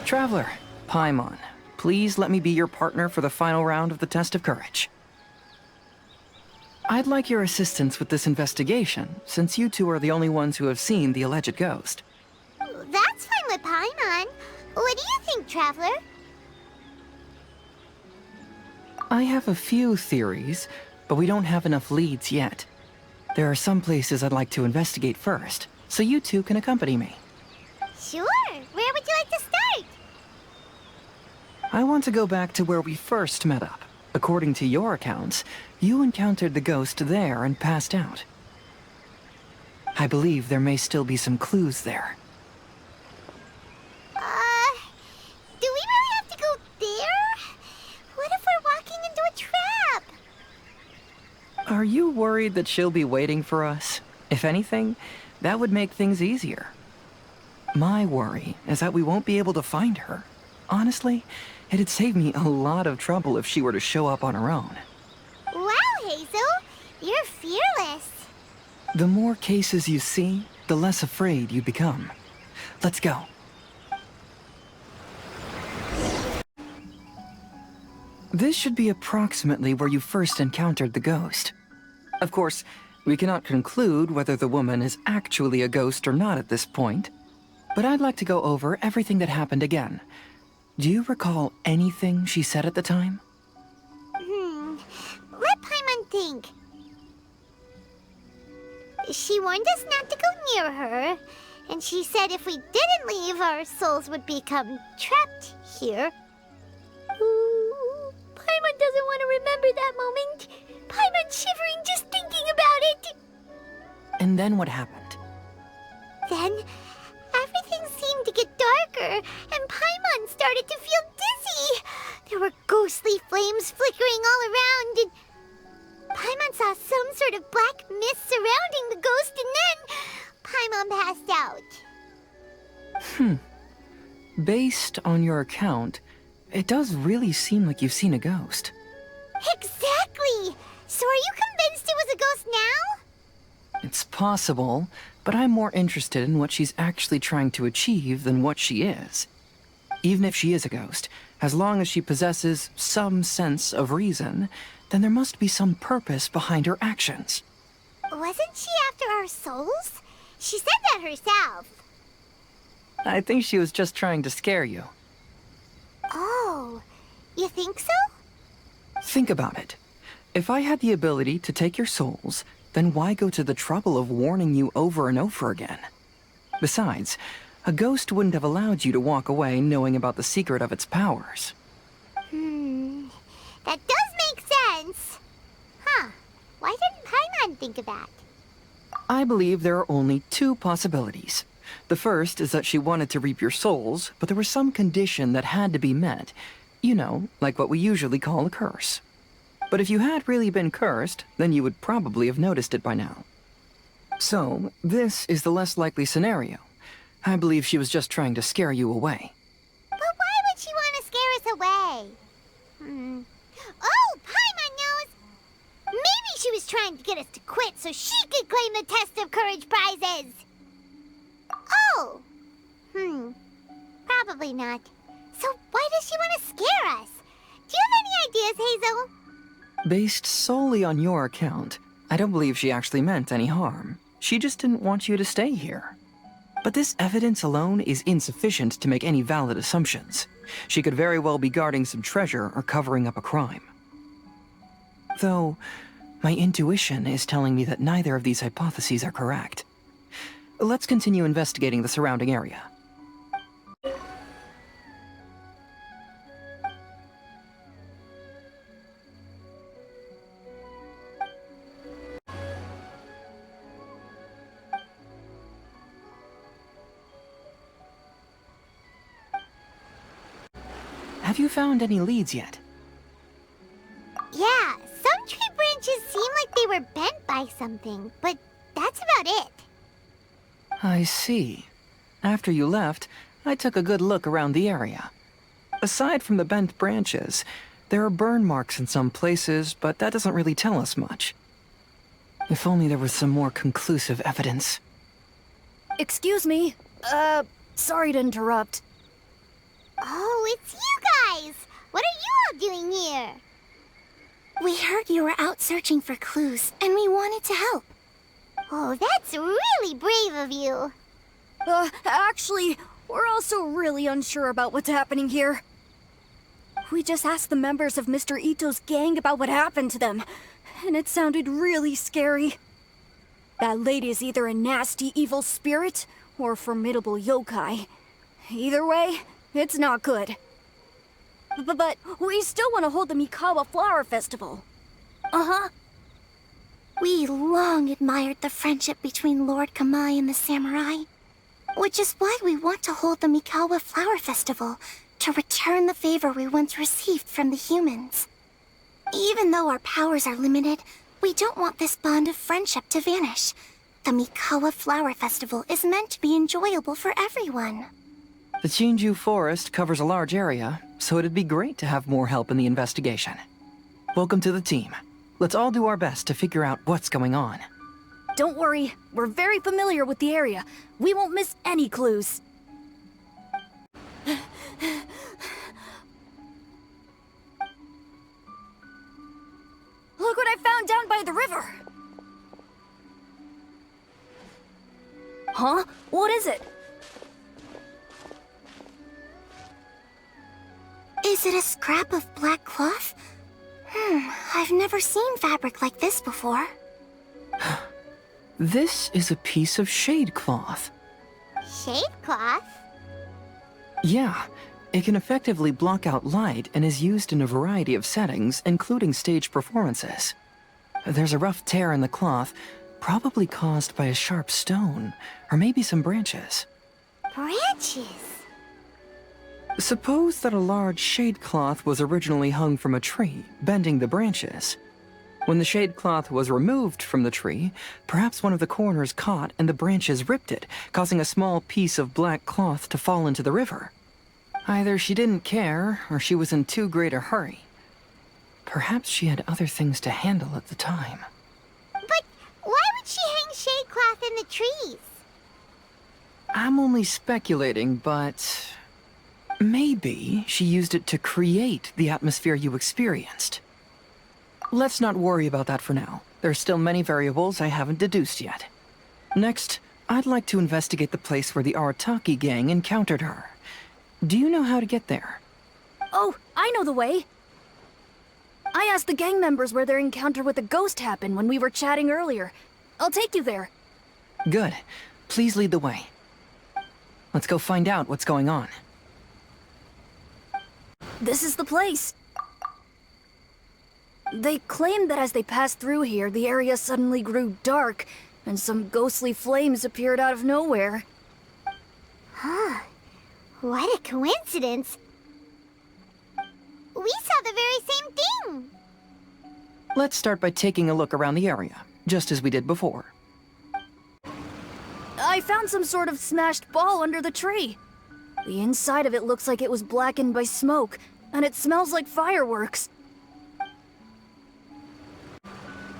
Traveler, Paimon, please let me be your partner for the final round of the test of courage. I'd like your assistance with this investigation, since you two are the only ones who have seen the alleged ghost. That's fine with Paimon. What do you think, Traveler? I have a few theories, but we don't have enough leads yet. There are some places I'd like to investigate first, so you two can accompany me. Sure. Where would you like to start? I want to go back to where we first met up. According to your accounts, you encountered the ghost there and passed out. I believe there may still be some clues there. Do we really have to go there? What if we're walking into a trap? Are you worried that she'll be waiting for us? If anything, that would make things easier. My worry is that we won't be able to find her. Honestly, it'd save me a lot of trouble if she were to show up on her own. Wow, Hazel! You're fearless. The more cases you see, the less afraid you become. Let's go. This should be approximately where you first encountered the ghost. Of course, we cannot conclude whether the woman is actually a ghost or not at this point, but I'd like to go over everything that happened again. Do you recall anything she said at the time? Let Paimon think. She warned us not to go near her, and she said if we didn't leave, our souls would become trapped here. Ooh, Paimon doesn't want to remember that moment. Paimon's shivering just thinking about it. And then what happened? Then, everything seemed to get darker, and Paimon started to feel dizzy. There were ghostly flames flickering all around, and Paimon saw some sort of black mist surrounding the ghost, and then Paimon passed out. Based on your account, it does really seem like you've seen a ghost. Exactly! So are you convinced it was a ghost now? It's possible, but I'm more interested in what she's actually trying to achieve than what she is. Even if she is a ghost, as long as she possesses some sense of reason, then there must be some purpose behind her actions. Wasn't she after our souls? She said that herself. I think she was just trying to scare you. Oh, you think so? Think about it. If I had the ability to take your souls, then why go to the trouble of warning you over and over again? Besides, a ghost wouldn't have allowed you to walk away knowing about the secret of its powers. That does make sense. Huh. Why didn't Paimon think of that? I believe there are only two possibilities. The first is that she wanted to reap your souls, but there was some condition that had to be met. You know, like what we usually call a curse. But if you had really been cursed, then you would probably have noticed it by now. So, this is the less likely scenario. I believe she was just trying to scare you away. But why would she want to scare us away? Oh, Paimon knows! Maybe she was trying to get us to quit so she could claim the Test of Courage prizes! Oh! Probably not. So why does she want to scare us? Do you have any ideas, Hazel? Based solely on your account, I don't believe she actually meant any harm. She just didn't want you to stay here. But this evidence alone is insufficient to make any valid assumptions. She could very well be guarding some treasure or covering up a crime. Though, my intuition is telling me that neither of these hypotheses are correct. Let's continue investigating the surrounding area. Have you found any leads yet? Yeah, some tree branches seem like they were bent by something, but that's about it. I see. After you left, I took a good look around the area. Aside from the bent branches, there are burn marks in some places, but that doesn't really tell us much. If only there was some more conclusive evidence. Excuse me. Sorry to interrupt. Oh, it's you guys! What are you all doing here? We heard you were out searching for clues, and we wanted to help. Oh, that's really brave of you. Actually, we're also really unsure about what's happening here. We just asked the members of Mr. Ito's gang about what happened to them, and it sounded really scary. That lady is either a nasty evil spirit or a formidable yokai. Either way, it's not good. But we still want to hold the Mikawa Flower Festival. Uh-huh. We long admired the friendship between Lord Kamai and the samurai, which is why we want to hold the Mikawa Flower Festival to return the favor we once received from the humans. Even though our powers are limited, we don't want this bond of friendship to vanish. The Mikawa Flower Festival is meant to be enjoyable for everyone. The Chinju Forest covers a large area, so it'd be great to have more help in the investigation. Welcome to the team. Let's all do our best to figure out what's going on. Don't worry, we're very familiar with the area. We won't miss any clues. Look what I found down by the river! Huh? What is it? Is it a scrap of black cloth? I've never seen fabric like this before. This is a piece of shade cloth. Shade cloth? Yeah, it can effectively block out light and is used in a variety of settings, including stage performances. There's a rough tear in the cloth, probably caused by a sharp stone, or maybe some branches. Branches? Suppose that a large shade cloth was originally hung from a tree, bending the branches. When the shade cloth was removed from the tree, perhaps one of the corners caught and the branches ripped it, causing a small piece of black cloth to fall into the river. Either she didn't care, or she was in too great a hurry. Perhaps she had other things to handle at the time. But why would she hang shade cloth in the trees? I'm only speculating, but maybe she used it to create the atmosphere you experienced. Let's not worry about that for now. There's still many variables I haven't deduced yet. Next, I'd like to investigate the place where the Arataki gang encountered her. Do you know how to get there? Oh, I know the way. I asked the gang members where their encounter with the ghost happened when we were chatting earlier. I'll take you there. Good. Please lead the way. Let's go find out what's going on. This is the place. They claimed that as they passed through here, the area suddenly grew dark, and some ghostly flames appeared out of nowhere. Huh. What a coincidence. We saw the very same thing. Let's start by taking a look around the area, just as we did before. I found some sort of smashed ball under the tree. The inside of it looks like it was blackened by smoke, and it smells like fireworks.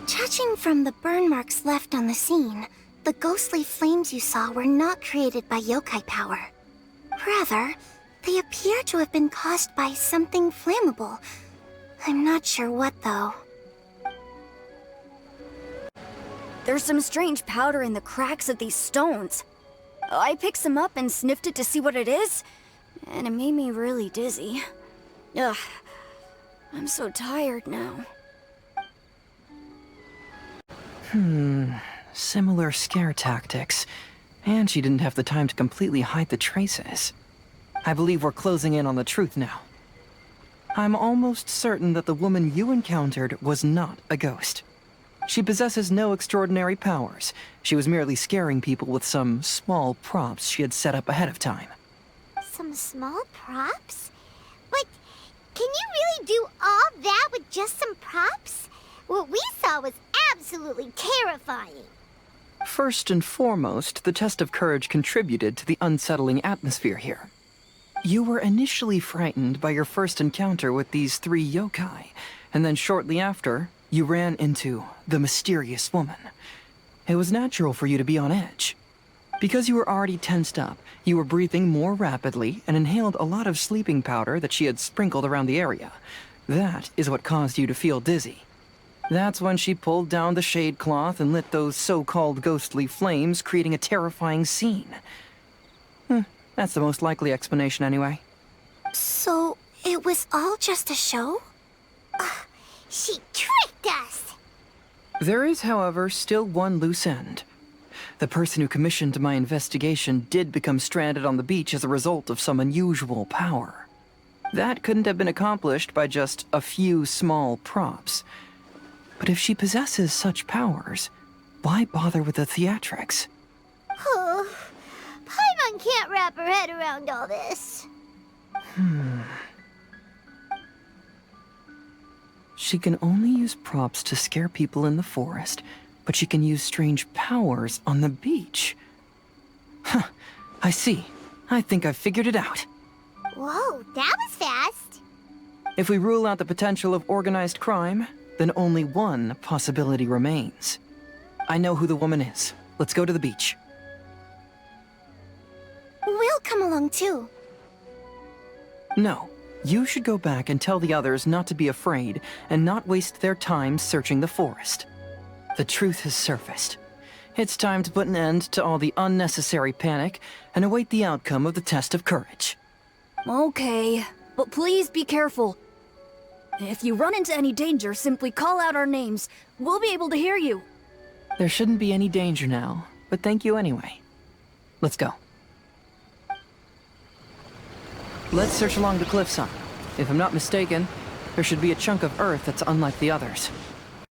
Judging from the burn marks left on the scene, the ghostly flames you saw were not created by yokai power. Rather, they appear to have been caused by something flammable. I'm not sure what, though. There's some strange powder in the cracks of these stones. I picked some up and sniffed it to see what it is, and it made me really dizzy. Ugh, I'm so tired now. Similar scare tactics. And she didn't have the time to completely hide the traces. I believe we're closing in on the truth now. I'm almost certain that the woman you encountered was not a ghost. She possesses no extraordinary powers. She was merely scaring people with some small props she had set up ahead of time. Some small props? But can you really do all that with just some props? What we saw was absolutely terrifying. First and foremost, the test of courage contributed to the unsettling atmosphere here. You were initially frightened by your first encounter with these 3 yokai, and then shortly after, you ran into the mysterious woman. It was natural for you to be on edge. Because you were already tensed up, you were breathing more rapidly and inhaled a lot of sleeping powder that she had sprinkled around the area. That is what caused you to feel dizzy. That's when she pulled down the shade cloth and lit those so-called ghostly flames, creating a terrifying scene. That's the most likely explanation anyway. So, it was all just a show? She tricked us! There is, however, still one loose end. The person who commissioned my investigation did become stranded on the beach as a result of some unusual power. That couldn't have been accomplished by just a few small props. But if she possesses such powers, why bother with the theatrics? Paimon can't wrap her head around all this. She can only use props to scare people in the forest, but she can use strange powers on the beach. Huh, I see. I think I've figured it out. Whoa, that was fast. If we rule out the potential of organized crime, then only one possibility remains. I know who the woman is. Let's go to the beach. We'll come along too. No, you should go back and tell the others not to be afraid and not waste their time searching the forest. The truth has surfaced. It's time to put an end to all the unnecessary panic and await the outcome of the test of courage. Okay, but please be careful. If you run into any danger, simply call out our names. We'll be able to hear you. There shouldn't be any danger now, but thank you anyway. Let's go. Let's search along the cliffside. If I'm not mistaken, there should be a chunk of earth that's unlike the others.